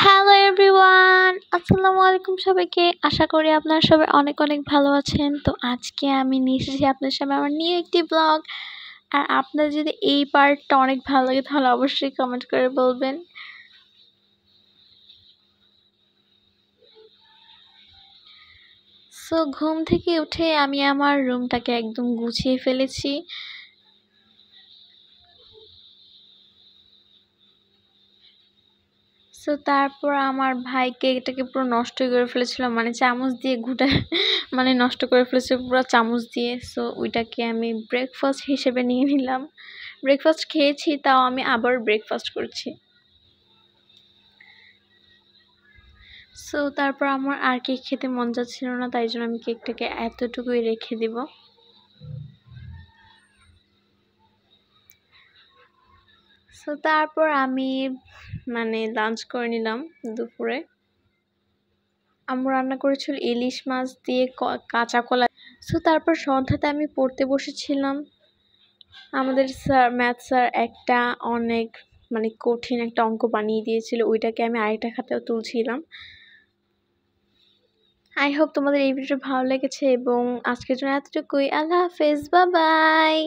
Hello everyone, আসসালামু আলাইকুম সবাইকে। আশা করি আপনারা সবাই অনেক অনেক ভালো আছেন। তো আজকে আমি নিয়ে এসেছি আপনাদের সামনে আমার নিউ একটি ব্লগ। আর আপনার যদি এই পার্টটা অনেক ভালো লাগে তাহলে অবশ্যই কমেন্ট করে বলবেন। সো ঘুম থেকে উঠে আমি আমার রুমটাকে একদম গুছিয়ে ফেলেছি। সো তারপর আমার ভাই কেকটাকে পুরো নষ্ট করে ফেলেছিল, মানে চামচ দিয়ে মানে নষ্ট করে ফেলেছিল পুরো চামচ দিয়ে। সো ওইটাকে আমি ব্রেকফাস্ট হিসেবে নিয়ে নিলাম। ব্রেকফাস্ট খেয়েছি, তাও আমি আবার ব্রেকফাস্ট করছি। সো তারপর আমার আর কেক খেতে মন যাচ্ছিল না, তাই জন্য আমি কেকটাকে এতটুকুই রেখে দিব। সো তারপর আমি লাঞ্চ করে নিলাম দুপুরে। আম্মু রান্না করেছিল ইলিশ মাছ দিয়ে কাঁচা কলা। সো তারপর সন্ধ্যাতে আমি পড়তে বসেছিলাম। আমাদের ম্যাথ স্যার একটা অনেক কঠিন একটা অঙ্ক বানিয়ে দিয়েছিল, ওইটাকে আমি আরেকটা খাতায় তুলছিলাম। আই হোপ তোমাদের এই ভিডিওটা ভালো লেগেছে এবং আজকের জন্য এতটুকুই। আল্লাহ হাফেজ, বাই বাই।